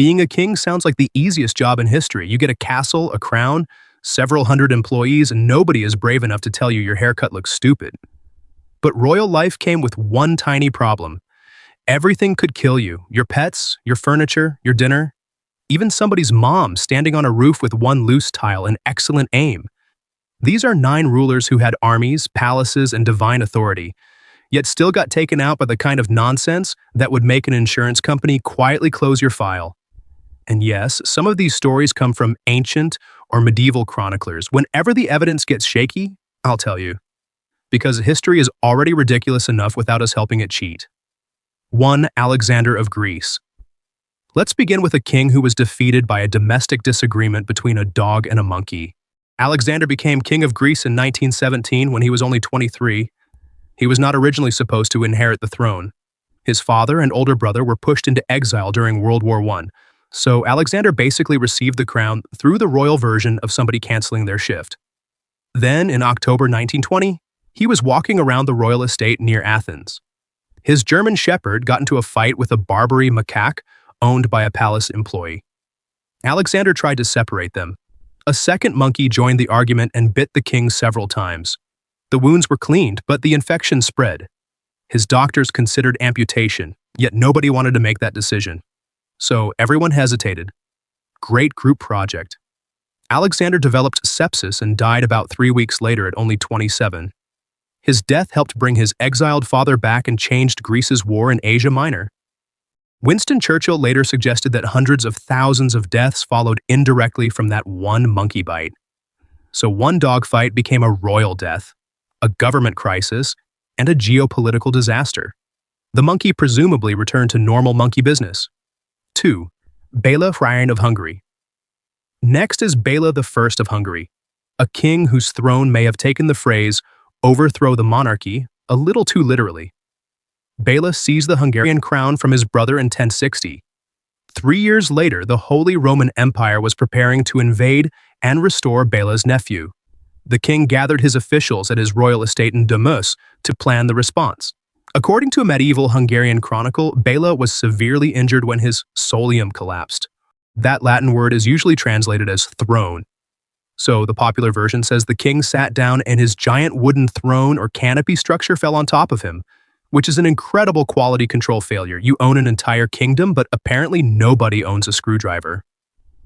Being a king sounds like the easiest job in history. You get a castle, a crown, several hundred employees, and nobody is brave enough to tell you your haircut looks stupid. But royal life came with one tiny problem. Everything could kill you: your pets, your furniture, your dinner, even somebody's mom standing on a roof with one loose tile and excellent aim. These are 9 rulers who had armies, palaces, and divine authority, yet still got taken out by the kind of nonsense that would make an insurance company quietly close your file. And yes, some of these stories come from ancient or medieval chroniclers. Whenever the evidence gets shaky, I'll tell you. Because history is already ridiculous enough without us helping it cheat. 1. Alexander of Greece. Let's begin with a king who was defeated by a domestic disagreement between a dog and a monkey. Alexander became king of Greece in 1917 when he was only 23. He was not originally supposed to inherit the throne. His father and older brother were pushed into exile during World War I, so Alexander basically received the crown through the royal version of somebody canceling their shift. Then, in October 1920, he was walking around the royal estate near Athens. His German shepherd got into a fight with a Barbary macaque owned by a palace employee. Alexander tried to separate them. A second monkey joined the argument and bit the king several times. The wounds were cleaned, but the infection spread. His doctors considered amputation, yet nobody wanted to make that decision. So everyone hesitated. Great group project. Alexander developed sepsis and died about 3 weeks later at only 27. His death helped bring his exiled father back and changed Greece's war in Asia Minor. Winston Churchill later suggested that hundreds of thousands of deaths followed indirectly from that one monkey bite. So one dogfight became a royal death, a government crisis, and a geopolitical disaster. The monkey presumably returned to normal monkey business. 2. Béla I of Hungary. Next is Béla I of Hungary, a king whose throne may have taken the phrase "overthrow the monarchy" a little too literally. Béla seized the Hungarian crown from his brother in 1060. 3 years later, the Holy Roman Empire was preparing to invade and restore Béla's nephew. The king gathered his officials at his royal estate in Domus to plan the response. According to a medieval Hungarian chronicle, Béla was severely injured when his solium collapsed. That Latin word is usually translated as throne. So the popular version says the king sat down and his giant wooden throne or canopy structure fell on top of him, which is an incredible quality control failure. You own an entire kingdom, but apparently nobody owns a screwdriver.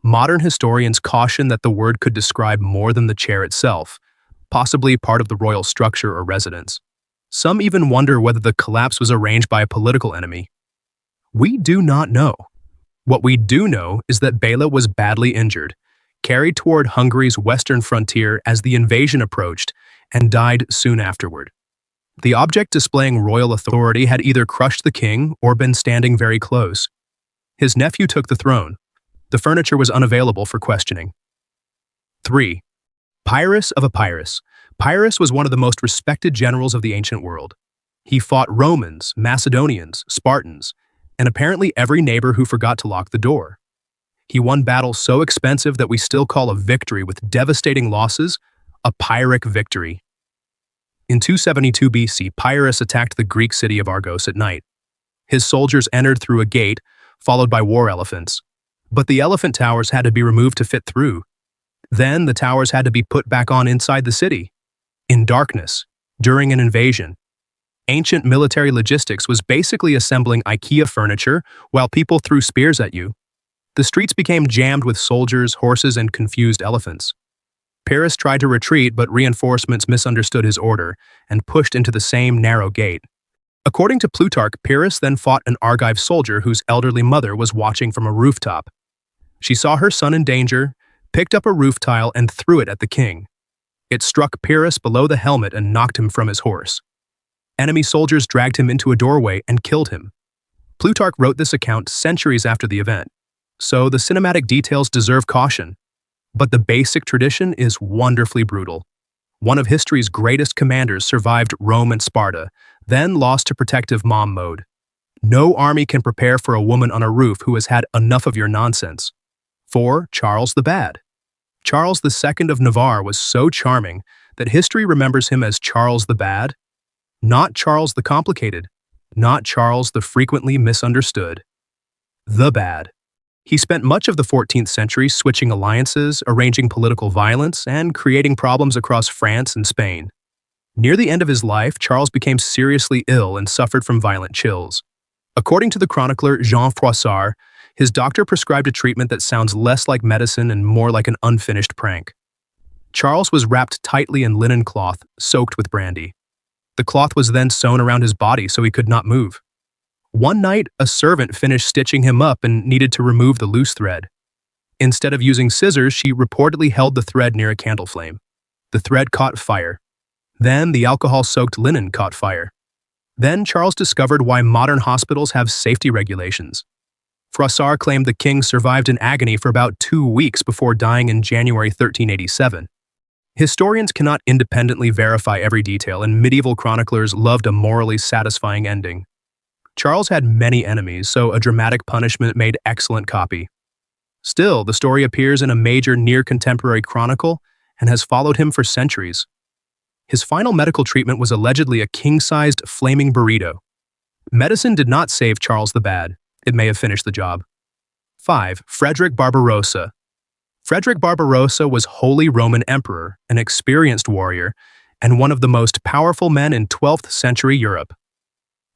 Modern historians caution that the word could describe more than the chair itself, possibly part of the royal structure or residence. Some even wonder whether the collapse was arranged by a political enemy. We do not know. What we do know is that Béla was badly injured, carried toward Hungary's western frontier as the invasion approached, and died soon afterward. The object displaying royal authority had either crushed the king or been standing very close. His nephew took the throne. The furniture was unavailable for questioning. 3. Pyrrhus of Epirus. Pyrrhus was one of the most respected generals of the ancient world. He fought Romans, Macedonians, Spartans, and apparently every neighbor who forgot to lock the door. He won battles so expensive that we still call a victory with devastating losses a Pyrrhic victory. In 272 BC, Pyrrhus attacked the Greek city of Argos at night. His soldiers entered through a gate, followed by war elephants. But the elephant towers had to be removed to fit through. Then the towers had to be put back on inside the city, in darkness, during an invasion. Ancient military logistics was basically assembling IKEA furniture while people threw spears at you. The streets became jammed with soldiers, horses, and confused elephants. Pyrrhus tried to retreat, but reinforcements misunderstood his order and pushed into the same narrow gate. According to Plutarch, Pyrrhus then fought an Argive soldier whose elderly mother was watching from a rooftop. She saw her son in danger, picked up a roof tile, and threw it at the king. It struck Pyrrhus below the helmet and knocked him from his horse. Enemy soldiers dragged him into a doorway and killed him. Plutarch wrote this account centuries after the event, so the cinematic details deserve caution. But the basic tradition is wonderfully brutal. One of history's greatest commanders survived Rome and Sparta, then lost to protective mom mode. No army can prepare for a woman on a roof who has had enough of your nonsense. 4. Charles the Bad. Charles II of Navarre was so charming that history remembers him as Charles the Bad, not Charles the Complicated, not Charles the frequently misunderstood. The Bad. He spent much of the 14th century switching alliances, arranging political violence, and creating problems across France and Spain. Near the end of his life, Charles became seriously ill and suffered from violent chills. According to the chronicler Jean Froissart, his doctor prescribed a treatment that sounds less like medicine and more like an unfinished prank. Charles was wrapped tightly in linen cloth, soaked with brandy. The cloth was then sewn around his body so he could not move. One night, a servant finished stitching him up and needed to remove the loose thread. Instead of using scissors, she reportedly held the thread near a candle flame. The thread caught fire. Then the alcohol-soaked linen caught fire. Then Charles discovered why modern hospitals have safety regulations. Froissart claimed the king survived in agony for about 2 weeks before dying in January 1387. Historians cannot independently verify every detail, and medieval chroniclers loved a morally satisfying ending. Charles had many enemies, so a dramatic punishment made excellent copy. Still, the story appears in a major near-contemporary chronicle and has followed him for centuries. His final medical treatment was allegedly a king-sized flaming burrito. Medicine did not save Charles the Bad. It may have finished the job. 5. Frederick Barbarossa. Frederick Barbarossa was Holy Roman Emperor, an experienced warrior, and one of the most powerful men in 12th century Europe.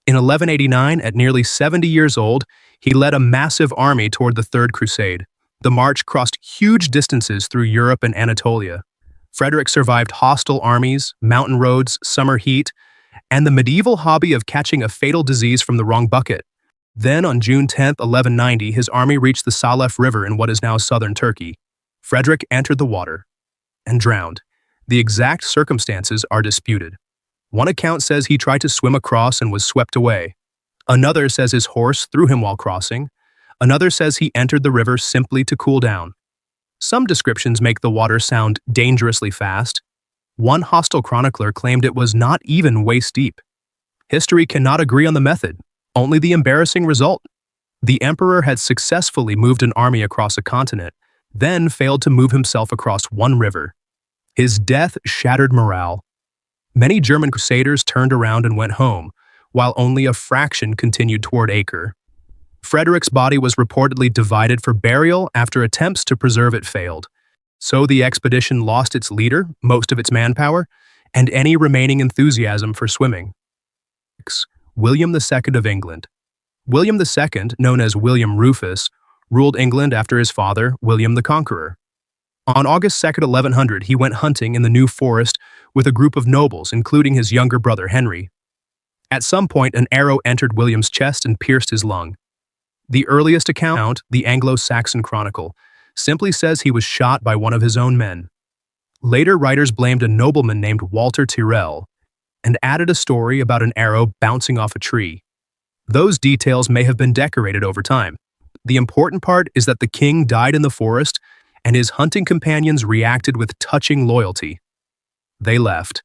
In 1189, at nearly 70 years old, he led a massive army toward the Third Crusade. The march crossed huge distances through Europe and Anatolia. Frederick survived hostile armies, mountain roads, summer heat, and the medieval hobby of catching a fatal disease from the wrong bucket. Then, on June 10, 1190, his army reached the Salef River in what is now southern Turkey. Frederick entered the water and drowned. The exact circumstances are disputed. One account says he tried to swim across and was swept away. Another says his horse threw him while crossing. Another says he entered the river simply to cool down. Some descriptions make the water sound dangerously fast. One hostile chronicler claimed it was not even waist deep. History cannot agree on the method, only the embarrassing result. The emperor had successfully moved an army across a continent, then failed to move himself across one river. His death shattered morale. Many German crusaders turned around and went home, while only a fraction continued toward Acre. Frederick's body was reportedly divided for burial after attempts to preserve it failed. So the expedition lost its leader, most of its manpower, and any remaining enthusiasm for swimming. 6. William II of England. William II, known as William Rufus, ruled England after his father, William the Conqueror. On August 2, 1100, he went hunting in the New Forest with a group of nobles, including his younger brother Henry. At some point, an arrow entered William's chest and pierced his lung. The earliest account, the Anglo-Saxon Chronicle, simply says he was shot by one of his own men. Later writers blamed a nobleman named Walter Tyrrell and added a story about an arrow bouncing off a tree. Those details may have been decorated over time. The important part is that the king died in the forest and his hunting companions reacted with touching loyalty. They left.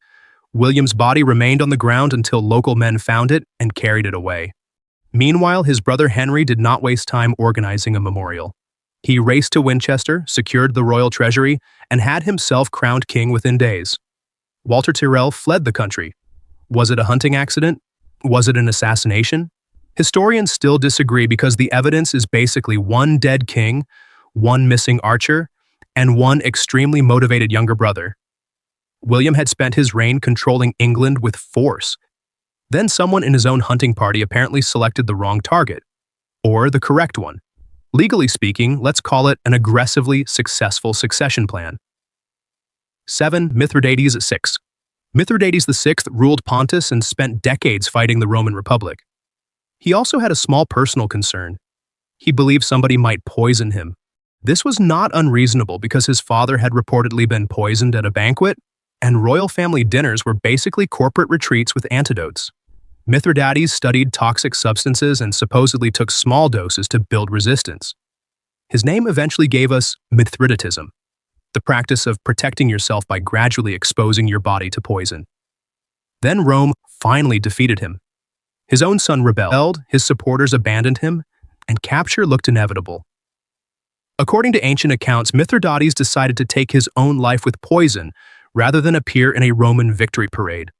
William's body remained on the ground until local men found it and carried it away. Meanwhile, his brother Henry did not waste time organizing a memorial. He raced to Winchester, secured the royal treasury, and had himself crowned king within days. Walter Tyrrell fled the country. Was it a hunting accident? Was it an assassination? Historians still disagree because the evidence is basically one dead king, one missing archer, and one extremely motivated younger brother. William had spent his reign controlling England with force. Then someone in his own hunting party apparently selected the wrong target, or the correct one. Legally speaking, let's call it an aggressively successful succession plan. 7. Mithridates VI. Mithridates VI ruled Pontus and spent decades fighting the Roman Republic. He also had a small personal concern. He believed somebody might poison him. This was not unreasonable because his father had reportedly been poisoned at a banquet, and royal family dinners were basically corporate retreats with antidotes. Mithridates studied toxic substances and supposedly took small doses to build resistance. His name eventually gave us Mithridatism, the practice of protecting yourself by gradually exposing your body to poison. Then Rome finally defeated him. His own son rebelled, his supporters abandoned him, and capture looked inevitable. According to ancient accounts, Mithridates decided to take his own life with poison rather than appear in a Roman victory parade.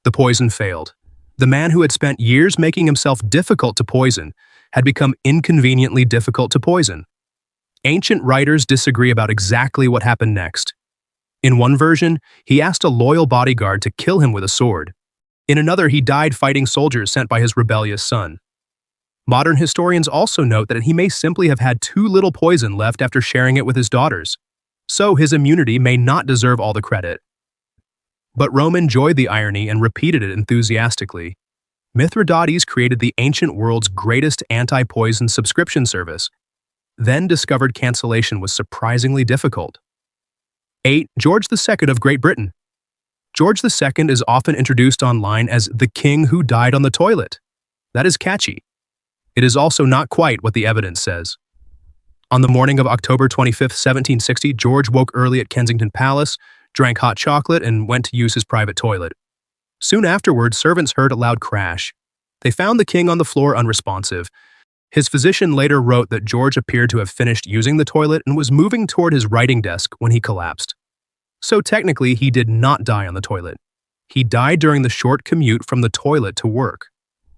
The poison failed. The man who had spent years making himself difficult to poison had become inconveniently difficult to poison. Ancient writers disagree about exactly what happened next. In one version, he asked a loyal bodyguard to kill him with a sword. In another, he died fighting soldiers sent by his rebellious son. Modern historians also note that he may simply have had too little poison left after sharing it with his daughters, so his immunity may not deserve all the credit. But Rome enjoyed the irony and repeated it enthusiastically. Mithridates created the ancient world's greatest anti-poison subscription service, then discovered cancellation was surprisingly difficult. 8. George II of Great Britain. George II is often introduced online as the king who died on the toilet. That is catchy. It is also not quite what the evidence says. On the morning of October 25, 1760, George woke early at Kensington Palace, drank hot chocolate, and went to use his private toilet. Soon afterward, servants heard a loud crash. They found the king on the floor unresponsive. His physician later wrote that George appeared to have finished using the toilet and was moving toward his writing desk when he collapsed. So technically, he did not die on the toilet. He died during the short commute from the toilet to work.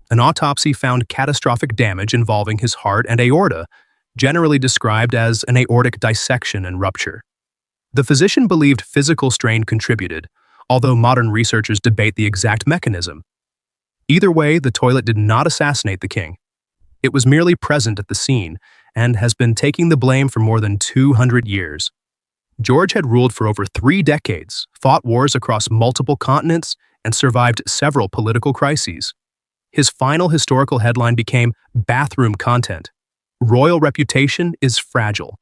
An autopsy found catastrophic damage involving his heart and aorta, generally described as an aortic dissection and rupture. The physician believed physical strain contributed, although modern researchers debate the exact mechanism. Either way, the toilet did not assassinate the king. It was merely present at the scene and has been taking the blame for more than 200 years. George had ruled for over 3 decades, fought wars across multiple continents, and survived several political crises. His final historical headline became bathroom content. Royal reputation is fragile.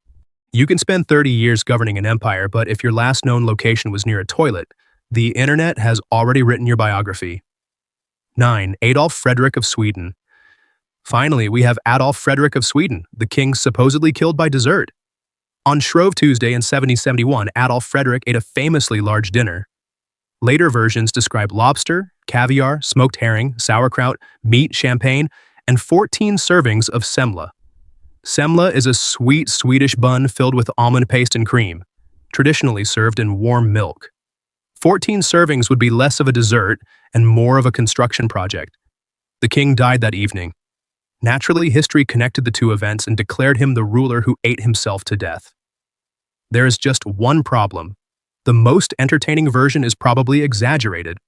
You can spend 30 years governing an empire, but if your last known location was near a toilet, the internet has already written your biography. 9. Adolf Frederick of Sweden. Finally, we have Adolf Frederick of Sweden, the king supposedly killed by dessert. On Shrove Tuesday in 1771, Adolf Frederick ate a famously large dinner. Later versions describe lobster, caviar, smoked herring, sauerkraut, meat, champagne, and 14 servings of semla. Semla is a sweet Swedish bun filled with almond paste and cream, traditionally served in warm milk. 14 servings would be less of a dessert and more of a construction project. The king died that evening. Naturally, history connected the two events and declared him the ruler who ate himself to death. There is just one problem. The most entertaining version is probably exaggerated.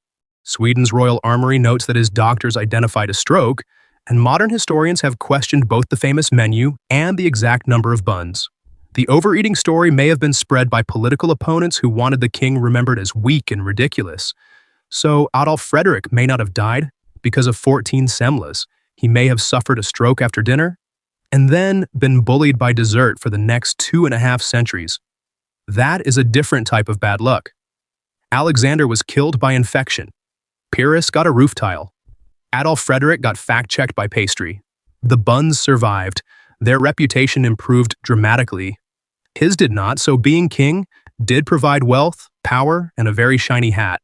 Sweden's royal armory notes that his doctors identified a stroke, and modern historians have questioned both the famous menu and the exact number of buns. The overeating story may have been spread by political opponents who wanted the king remembered as weak and ridiculous. So Adolf Frederick may not have died because of 14 semlas. He may have suffered a stroke after dinner, and then been bullied by dessert for the next 2.5 centuries. That is a different type of bad luck. Alexander was killed by infection. Pyrrhus got a roof tile. Adolf Frederick got fact-checked by pastry. The buns survived. Their reputation improved dramatically. His did not, so being king did provide wealth, power, and a very shiny hat.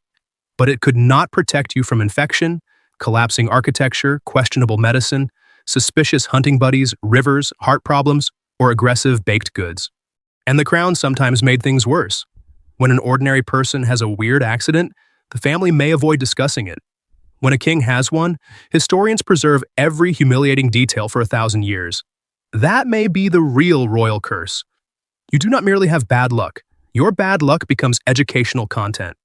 But it could not protect you from infection, collapsing architecture, questionable medicine, suspicious hunting buddies, rivers, heart problems, or aggressive baked goods. And the crown sometimes made things worse. When an ordinary person has a weird accident, the family may avoid discussing it. When a king has one, historians preserve every humiliating detail for 1,000 years. That may be the real royal curse. You do not merely have bad luck. Your bad luck becomes educational content.